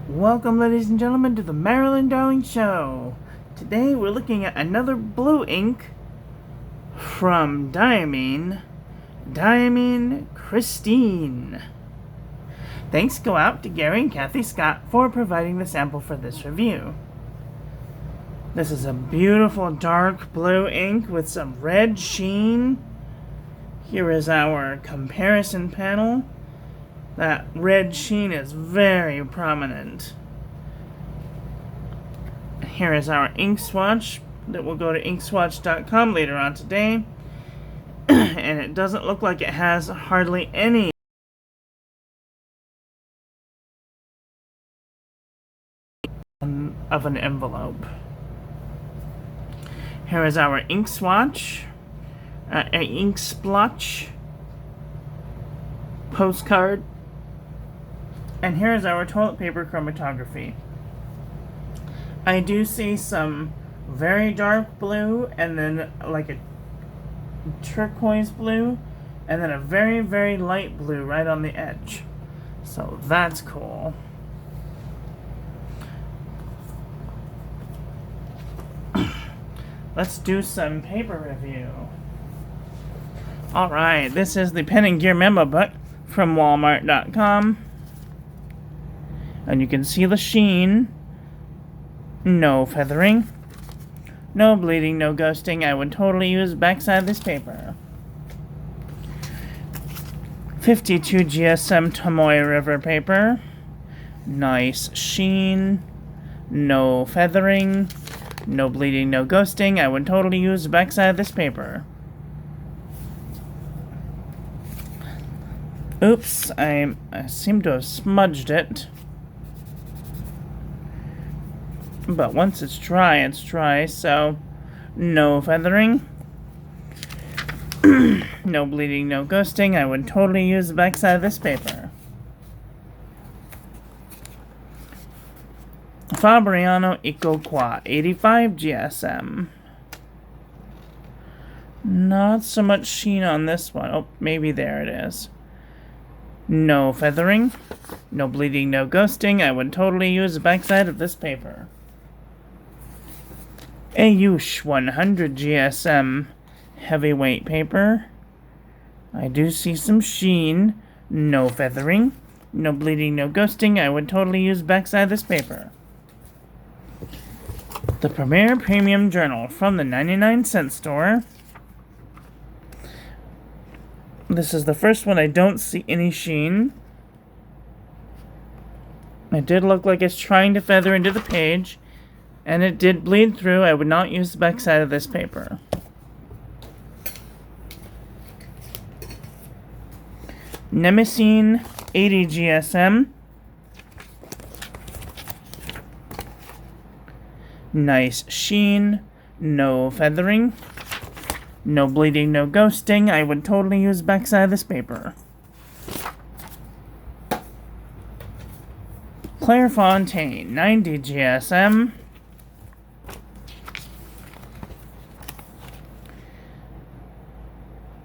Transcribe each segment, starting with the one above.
Welcome, ladies and gentlemen, to the Marilyn Darling Show. Today we're looking at another blue ink from Diamine Christine. Thanks go out to Gary and Kathy Scott for providing the sample for this review. This is a beautiful dark blue ink with some red sheen. Here is our comparison panel. That red sheen is very prominent. Here is our ink swatch that will go to inkswatch.com later on today. And it doesn't look like it has hardly any of an envelope. Here is our ink swatch, ink splotch postcard. And here's our toilet paper chromatography. I do see some very dark blue, and then like a turquoise blue, and then a very, very light blue right on the edge. So that's cool. Let's do some paper review. Alright, this is the Pen and Gear Memo book from Walmart.com. And you can see the sheen. No feathering. No bleeding, no ghosting. I would totally use the backside of this paper. 52 GSM Tomoe River paper. Nice sheen. No feathering. No bleeding, no ghosting. I would totally use the backside of this paper. Oops, I seem to have smudged it. But once it's dry, so no feathering. No bleeding, no ghosting. I would totally use the backside of this paper. Fabriano Eco Qua 85 GSM. Not so much sheen on this one. Oh, maybe there it is. No feathering. No bleeding, no ghosting. I would totally use the backside of this paper. Ayush 100 GSM heavyweight paper. I do see some sheen. No feathering. No bleeding, no ghosting. I would totally use the backside of this paper. The Premier Premium Journal from the 99-cent store. This is the first one I don't see any sheen. It did look like it's trying to feather into the page, and it did bleed through. I would not use the backside of this paper. Nemesine 80 GSM. Nice sheen. No feathering. No bleeding, no ghosting. I would totally use the backside of this paper. Clairefontaine 90 GSM.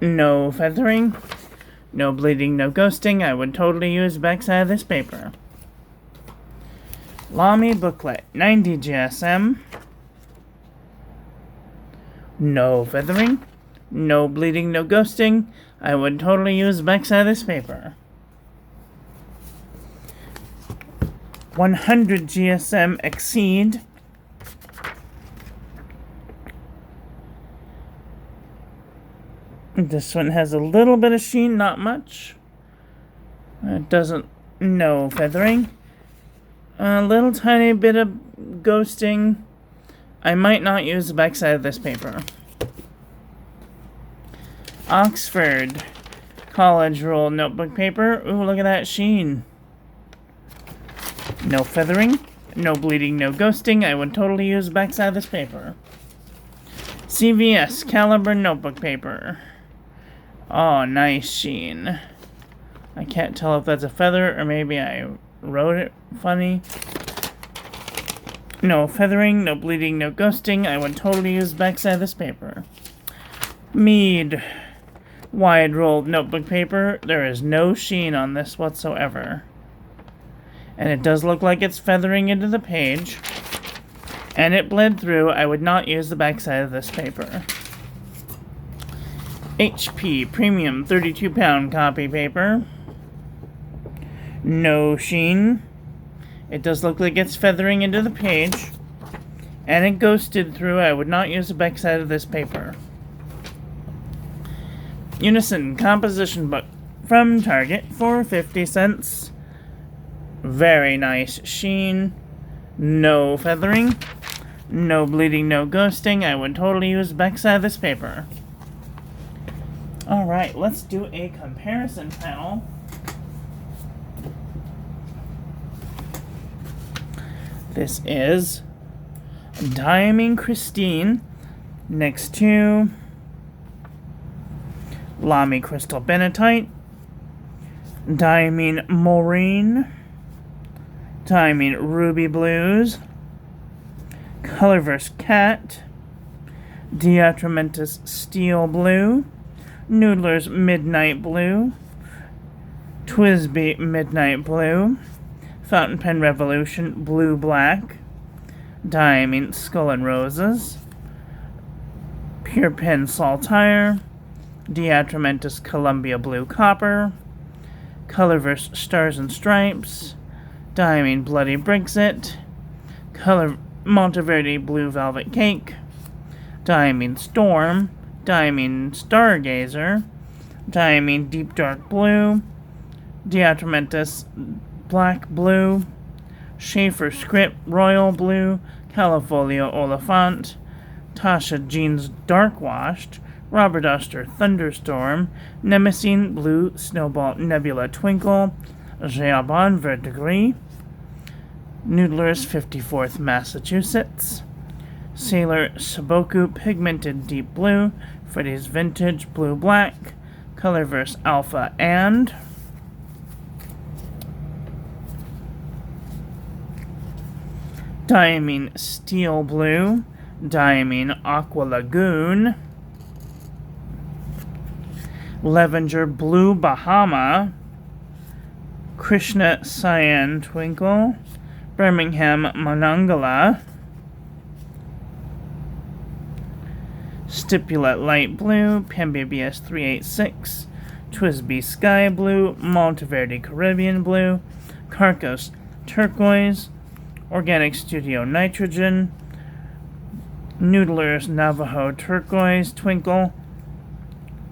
No feathering. No bleeding, no ghosting. I would totally use the backside of this paper. Lamy Booklet 90 GSM. No feathering. No bleeding, no ghosting. I would totally use the backside of this paper. 100 GSM Exceed. This one has a little bit of sheen, not much. It doesn't, no feathering. A little tiny bit of ghosting. I might not use the backside of this paper. Oxford College Roll Notebook Paper. Ooh, look at that sheen. No feathering. No bleeding, no ghosting. I would totally use the backside of this paper. CVS Caliber Notebook Paper. Oh, nice sheen. I can't tell if that's a feather or maybe I wrote it funny. No feathering, no bleeding, no ghosting. I would totally use the backside of this paper. Mead Wide Rolled Notebook Paper. There is no sheen on this whatsoever. And it does look like it's feathering into the page. And it bled through. I would not use the backside of this paper. HP Premium 32-pound copy paper. No sheen. It does look like it's feathering into the page. And it ghosted through. I would not use the backside of this paper. Unison composition book from Target for 50 cents. Very nice sheen. No feathering. No bleeding, no ghosting. I would totally use the backside of this paper. Alright, let's do a comparison panel. This is Diamine Christine next to Lamy Crystal Benetite, Diamine Maureen, Diamine Ruby Blues, Colorverse Cat, Diatramentus Steel Blue, Noodler's Midnight Blue, Twisby Midnight Blue, Fountain Pen Revolution Blue Black, Diamine Skull and Roses, Pure Pen Saltire, Diatramentus Columbia Blue Copper, Colorverse Stars and Stripes, Diamine Bloody Brexit, Color Monteverde Blue Velvet Cake, Diamine Storm, Diamine Stargazer, Diamine Deep Dark Blue, Diatramentus Black Blue, Schaefer Script Royal Blue, Califolio Oliphant, Tasha Jeans Dark Washed, Robert Oster Thunderstorm, Nemesine Blue Snowball Nebula Twinkle, Jeabon Verdigris, Noodler's 54th Massachusetts, Sailor Saboku Pigmented Deep Blue, Freddy's Vintage Blue Black, Colorverse Alpha and Diamine Steel Blue, Diamine Aqua Lagoon, Levenger Blue Bahama, Krishna Cyan Twinkle, Birmingham Monongala, Stipulate Light Blue, PMBBS 386, Twisby Sky Blue, Monteverde Caribbean Blue, Carcos Turquoise, Organic Studio Nitrogen, Noodler's Navajo Turquoise Twinkle,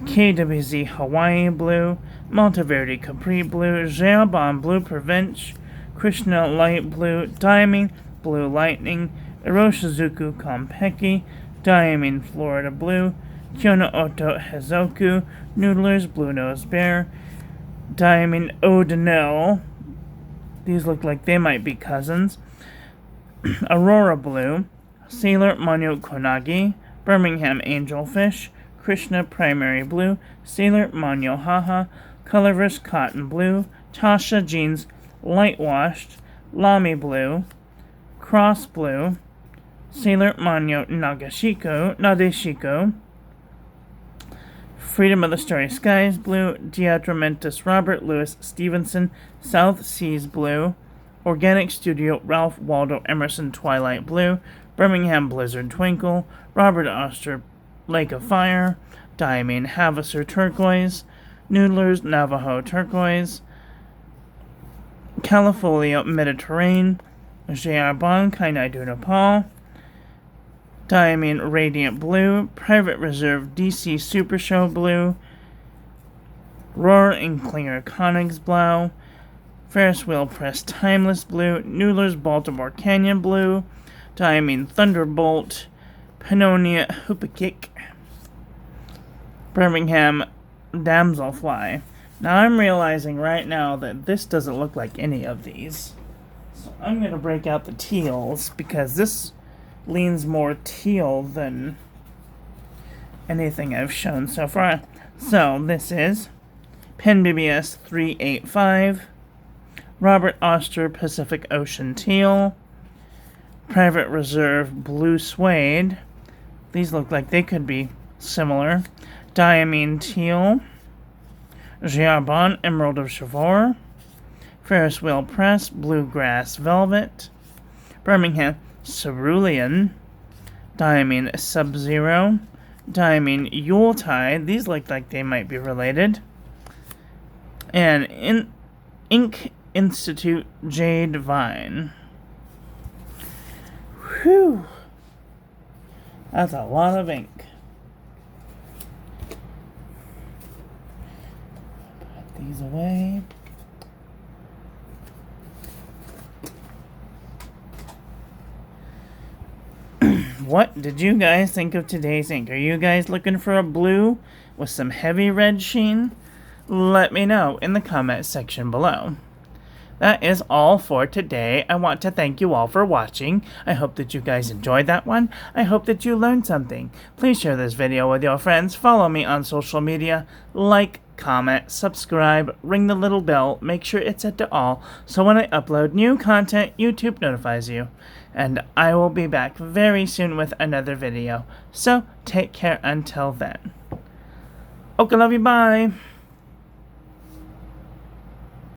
KWZ Hawaii Blue, Monteverde Capri Blue, Jeabon Blue Prevenge, Krishna Light Blue, Diamine Blue Lightning, Iroshizuku Konpeki, Diamine Florida Blue, Kyono Oto Hezoku, Noodler's Blue Nose Bear, Diamine Odinel. These look like they might be cousins. Aurora Blue, Sailor Monyo Konagi, Birmingham Angelfish, Krishna Primary Blue, Sailor Monyo Haha, Colorverse Cotton Blue, Tasha Jeans Light Washed, Lamy Blue, Cross Blue, Sailor Monyo Nadeshiko, Freedom of the Starry Skies Blue, Diatramentus Robert Louis Stevenson South Seas Blue, Organic Studio Ralph Waldo Emerson Twilight Blue, Birmingham Blizzard Twinkle, Robert Oster Lake of Fire, Diamine Havaser Turquoise, Noodler's Navajo Turquoise, Califolio Mediterranean, Jeabon Kainaidu Nepal, Diamine Radiant Blue, Private Reserve DC Super Show Blue, Roar and Klinger Königsblau, Ferris Wheel Press Timeless Blue, Noodler's Baltimore Canyon Blue, Diamine Thunderbolt, Pannonia Hoopakik, Birmingham Damselfly. Now I'm realizing right now that this doesn't look like any of these. So I'm going to break out the teals because this leans more teal than anything I've shown so far. So this is PenBBS 385, Robert Oster Pacific Ocean Teal, Private Reserve Blue Suede. These look like they could be similar. Diamine Teal, Jeabon Emerald of Chivor, Ferris Wheel Press, Bluegrass Velvet, Birmingham Cerulean, Diamine Sub-Zero, Diamine Yuletide. These look like they might be related. And Ink Institute Jade Vine. Whew. That's a lot of ink. Put these away. What did you guys think of today's ink? Are you guys looking for a blue with some heavy red sheen? Let me know in the comment section below. That is all for today. I want to thank you all for watching. I hope that you guys enjoyed that one. I hope that you learned something. Please share this video with your friends. Follow me on social media. Like, comment, subscribe, ring the little bell. Make sure it's set to all so when I upload new content, YouTube notifies you. And I will be back very soon with another video. So take care until then. Okay, love you. Bye.